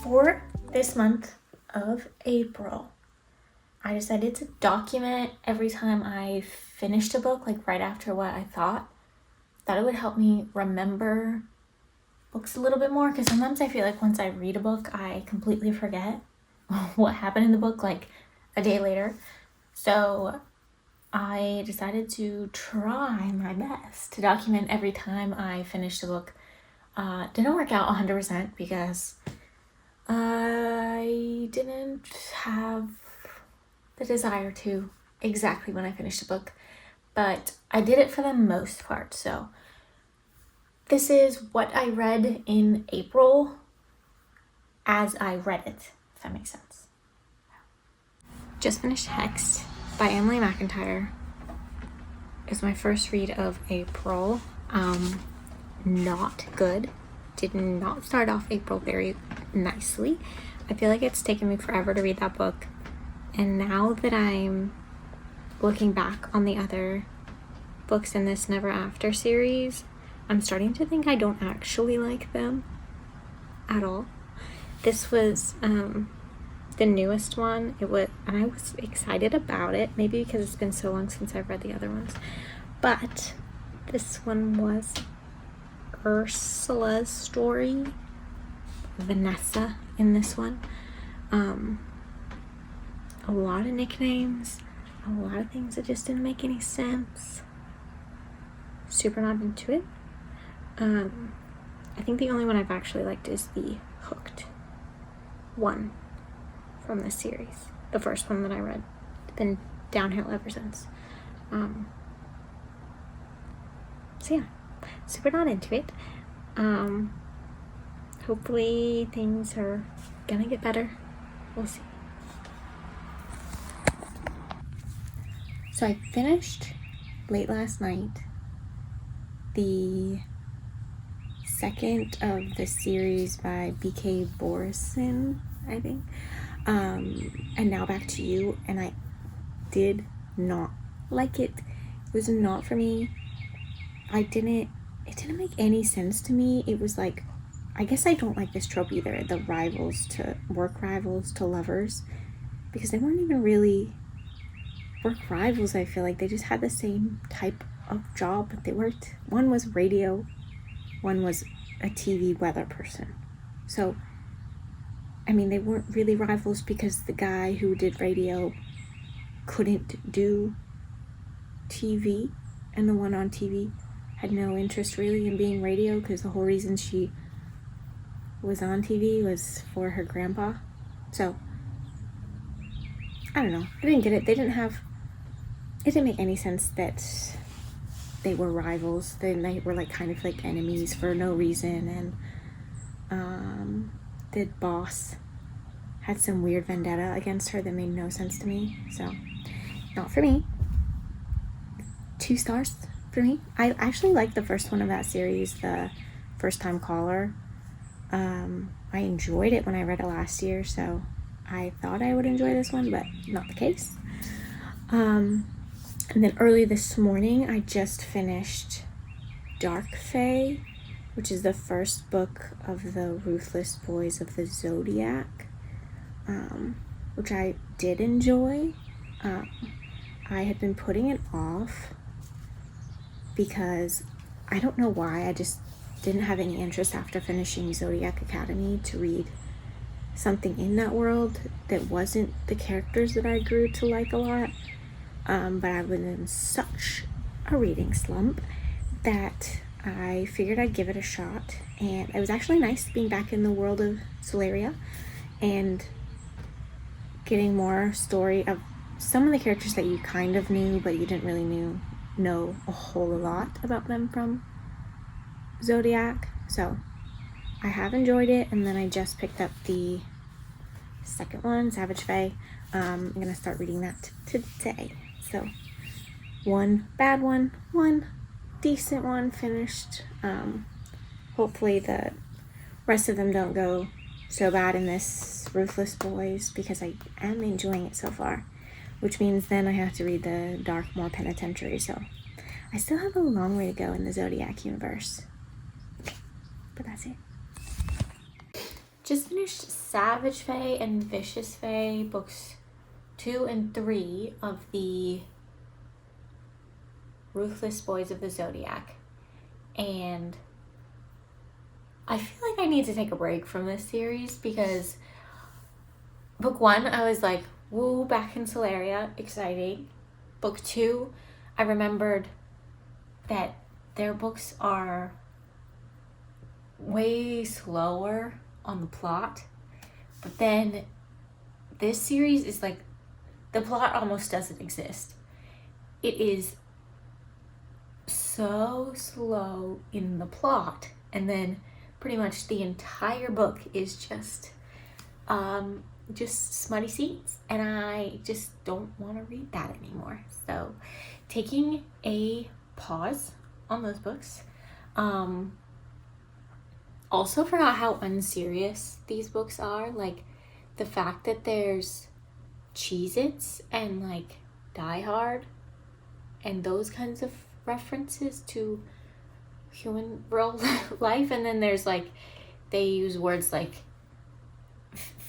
For this month of April, I decided to document every time I finished a book, like right after what I thought it would help me remember books a little bit more, because sometimes I feel like once I read a book, I completely forget what happened in the book like a day later. So I decided to try my best to document every time I finished a book. Didn't work out 100% because I didn't have the desire to exactly when I finished a book, but I did it for the most part. So this is what I read in April as I read it, if that makes sense. Just finished Hexed by Emily McIntyre. It's my first read of April. Not good. Did not start off April very nicely. I feel like it's taken me forever to read that book. And now that I'm looking back on the other books in this Never After series, I'm starting to think I don't actually like them at all. This was the newest one. And I was excited about it, maybe because it's been so long since I've read the other ones. But this one was Ursula's story. Vanessa in this one. A lot of nicknames, a lot of things that just didn't make any sense. Super not into it. I think the only one I've actually liked is the Hooked one from the series. The first one that I read. It's been downhill ever since. So yeah, super not into it. Hopefully things are gonna get better. We'll see. So I finished late last night the second of the series by B.K. Borison, I think. And Now Back to You, and I did not like it. It was not for me. It didn't make any sense to me. It was like, I guess I don't like this trope either, the work rivals to lovers, because they weren't even really work rivals. I feel like they just had the same type of job, but they worked. One was radio, one was a TV weather person. So, I mean, they weren't really rivals because the guy who did radio couldn't do TV, and the one on TV had no interest really in being radio, because the whole reason she was on TV was for her grandpa. So, I don't know. I didn't get it. It didn't make any sense that they were rivals. They were like kind of like enemies for no reason, and the boss had some weird vendetta against her that made no sense to me. So, not for me. 2 stars for me. I actually liked the first one of that series, the First Time Caller. I enjoyed it when I read it last year, so I thought I would enjoy this one, but not the case. And then early this morning, I just finished Dark Fae, which is the first book of the Ruthless Boys of the Zodiac, which I did enjoy. I had been putting it off because I don't know why, I just didn't have any interest after finishing Zodiac Academy to read something in that world that wasn't the characters that I grew to like a lot. But I was in such a reading slump that I figured I'd give it a shot, and it was actually nice being back in the world of Solaria and getting more story of some of the characters that you kind of knew but you didn't really know a whole lot about them from Zodiac. So I have enjoyed it, and then I just picked up the second one, Savage Fae. I'm gonna start reading that today. So one bad one, one decent one finished. Hopefully the rest of them don't go so bad in this Ruthless Boys, because I am enjoying it so far, which means then I have to read the Darkmoor Penitentiary. So I still have a long way to go in the Zodiac universe, but that's it. Just finished Savage Fae and Vicious Fae books 2 and 3 of the Ruthless Boys of the Zodiac, and I feel like I need to take a break from this series because book 1 I was like, woo, back in Solaria, exciting. Book 2, I remembered that their books are way slower on the plot, but then this series is like, the plot almost doesn't exist. It is so slow in the plot, and then pretty much the entire book is just smutty scenes, and I just don't want to read that anymore. So taking a pause on those books. Also forgot how unserious these books are. Like the fact that there's Cheez-Its and like Die Hard and those kinds of references to human real life, and then there's like, they use words like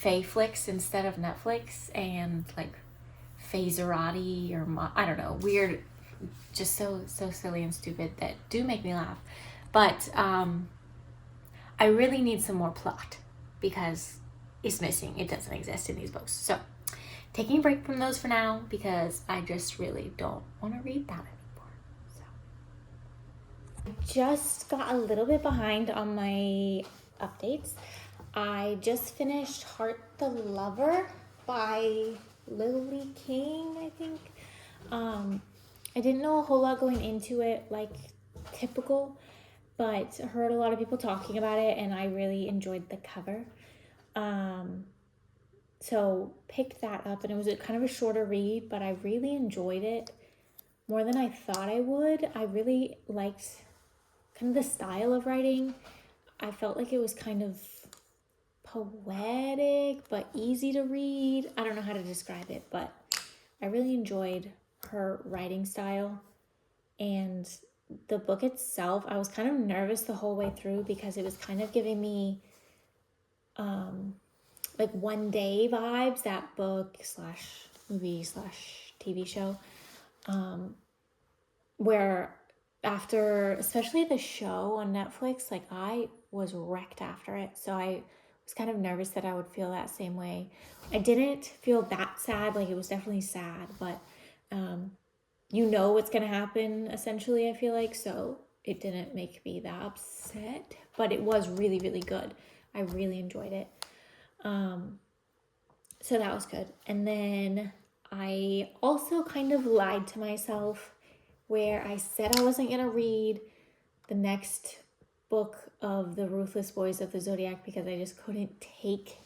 Faeflix instead of Netflix, and like Phaserati or I don't know, weird, just so silly and stupid that do make me laugh. But I really need some more plot because it's missing. It doesn't exist in these books. So taking a break from those for now because I just really don't want to read that anymore. So I just got a little bit behind on my updates. I just finished Heart the Lover by Lily King, I think. I didn't know a whole lot going into it, like typical, but heard a lot of people talking about it, and I really enjoyed the cover. So picked that up, and it was kind of a shorter read, but I really enjoyed it more than I thought I would. I really liked kind of the style of writing. I felt like it was kind of poetic, but easy to read. I don't know how to describe it, but I really enjoyed her writing style. And the book itself, I was kind of nervous the whole way through because it was kind of giving me like One Day vibes, that book slash movie slash TV show, where after, especially the show on Netflix, like I was wrecked after it. So I was kind of nervous that I would feel that same way. I didn't feel that sad, like it was definitely sad, but you know what's going to happen, essentially, I feel like, so it didn't make me that upset, but it was really, really good. I really enjoyed it. So that was good. And then I also kind of lied to myself where I said I wasn't going to read the next book of the Ruthless Boys of the Zodiac because I just couldn't take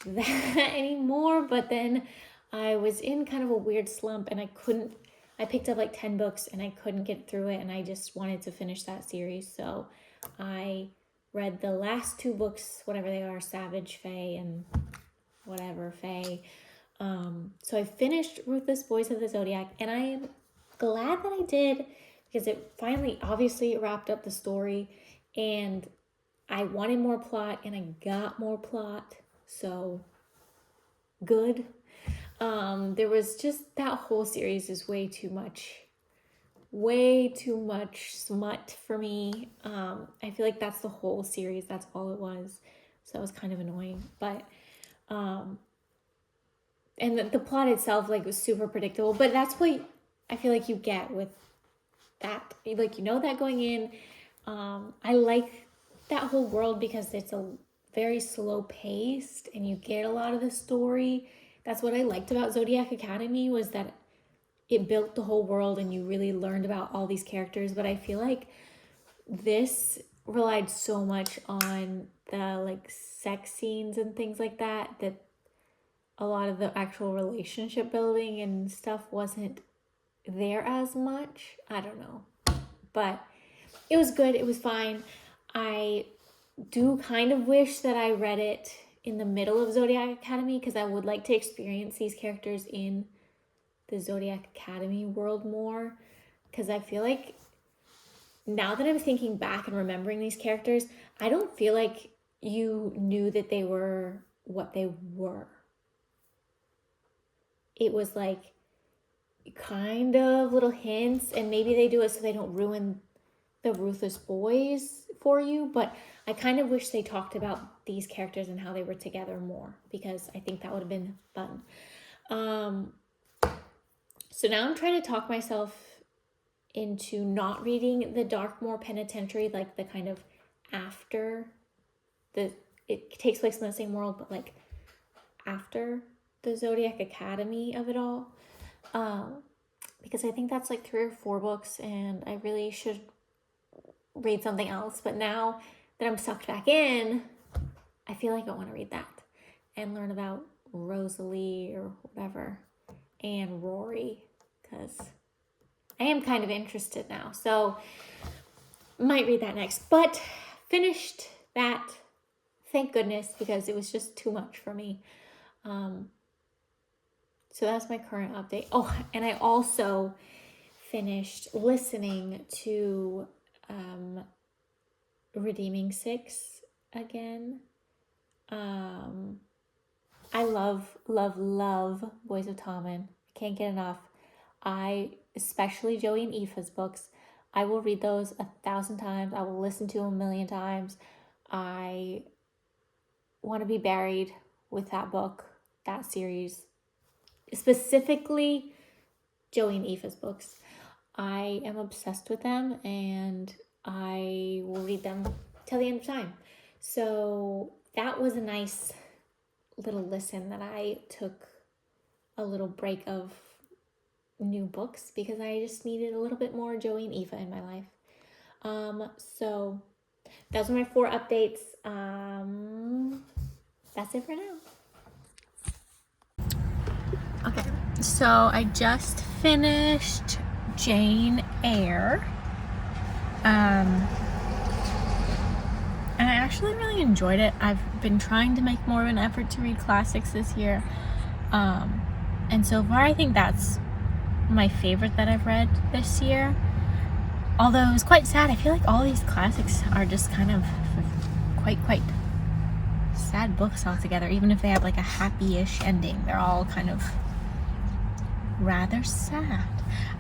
that anymore. But then I was in kind of a weird slump, and I picked up like 10 books and I couldn't get through it, and I just wanted to finish that series. So I read the last 2 books, whatever they are, Savage Fae and whatever Fae. So I finished Ruthless Boys of the Zodiac, and I am glad that I did because it finally, obviously, wrapped up the story, and I wanted more plot, and I got more plot. So good. There was just, that whole series is way too much smut for me. I feel like that's the whole series. That's all it was. So that was kind of annoying. But, and the plot itself, like, was super predictable. But that's what I feel like you get with that. Like, you know that going in. I like that whole world because it's a very slow paced and you get a lot of the story. That's what I liked about Zodiac Academy, was that it built the whole world and you really learned about all these characters. But I feel like this relied so much on the like sex scenes and things like that a lot of the actual relationship building and stuff wasn't there as much. I don't know, but it was good. It was fine. I do kind of wish that I read it in the middle of Zodiac Academy because I would like to experience these characters in the Zodiac Academy world more. because I feel like now that I'm thinking back and remembering these characters, I don't feel like you knew that they were what they were. It was like kind of little hints, and maybe they do it so they don't ruin the Ruthless Boys for you, but I kind of wish they talked about these characters and how they were together more, because I think that would have been fun. So now I'm trying to talk myself into not reading the Darkmoor Penitentiary, like the kind of after it takes place in the same world, but like after the Zodiac Academy of it all. Because I think that's like 3 or 4 books, and I really should read something else. But now that I'm sucked back in, I feel like I want to read that and learn about Rosalie or whatever and Rory, because I am kind of interested now. So might read that next. But finished that, thank goodness, because it was just too much for me. So that's my current update. Oh, and I also finished listening to Redeeming Six again. I love Boys of Tommen. I can't get enough. Especially Joey and Aoife's books, I will read those 1,000 times. I will listen to them 1,000,000 times. I want to be buried with that book, that series. Specifically, Joey and Aoife's books. I am obsessed with them, and I will read them till the end of time. So that was a nice little listen that I took a little break of new books, because I just needed a little bit more Joey and Aoife in my life. So those are my 4 updates. That's it for now. Okay, so I just finished Jane Eyre. And I actually really enjoyed it. I've been trying to make more of an effort to read classics this year. And so far I think that's my favorite that I've read this year. Although it was quite sad. I feel like all these classics are just kind of quite sad books altogether. Even if they have like a happy-ish ending, they're all kind of rather sad.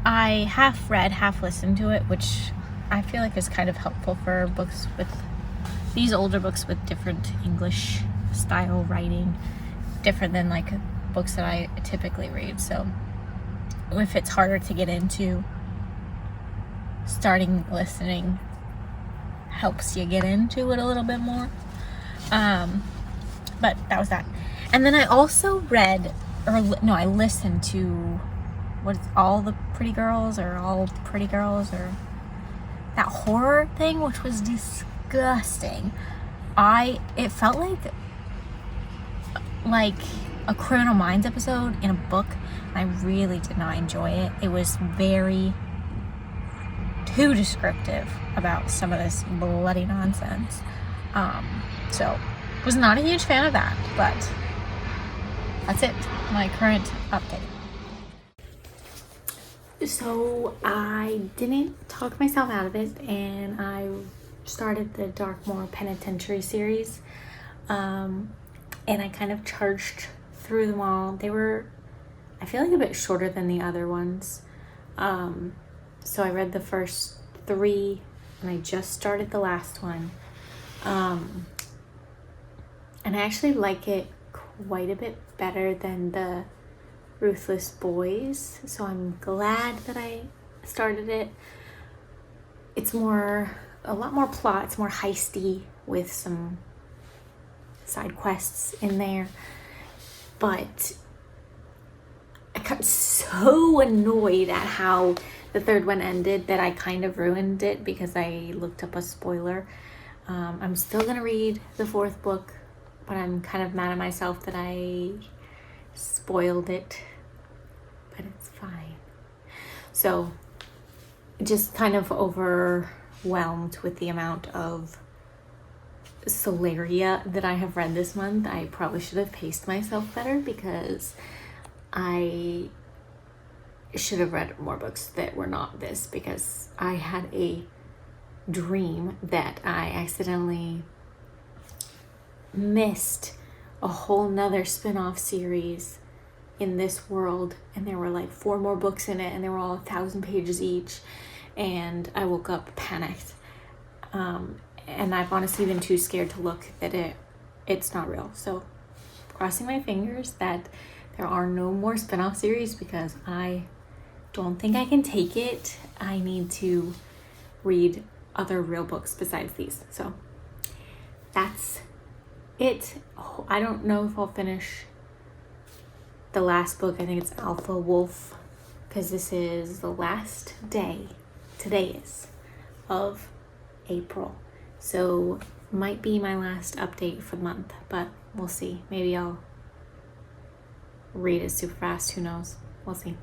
I half read, half listened to it, which I feel like is kind of helpful for books with these older books with different English style writing, different than like books that I typically read. So if it's harder to get into, starting listening helps you get into it a little bit more. But that was that. And then I also read, I listened to All the Pretty Girls, or All Pretty Girls, or that horror thing, which was disgusting. It felt like a Criminal Minds episode in a book. I really did not enjoy it. It was very too descriptive about some of this bloody nonsense. So was not a huge fan of that, but that's it. My current update. So I didn't talk myself out of it, and I started the Darkmoor Penitentiary series, and I kind of charged through them all. They were, I feel like, a bit shorter than the other ones. So I read the first 3, and I just started the last one. And I actually like it quite a bit better than the Ruthless Boys, so I'm glad that I started it. It's a lot more plot. It's more heisty with some side quests in there. But I got so annoyed at how the 3rd one ended that I kind of ruined it because I looked up a spoiler. I'm still gonna read the 4th book, but I'm kind of mad at myself that I spoiled it, but it's fine. So just kind of overwhelmed with the amount of Solaria that I have read this month. I probably should have paced myself better, because I should have read more books that were not this, because I had a dream that I accidentally missed a whole nother spin-off series in this world, and there were like 4 more books in it, and they were all 1,000 pages each, and I woke up panicked, and I've honestly been too scared to look that it's not real. So crossing my fingers that there are no more spin-off series, because I don't think I can take it. I need to read other real books besides these. So that's it. I don't know if I'll finish the last book. I think it's Alpha Wolf, because this is the last day, today is, of April. So might be my last update for the month, but we'll see. Maybe I'll read it super fast. Who knows? We'll see.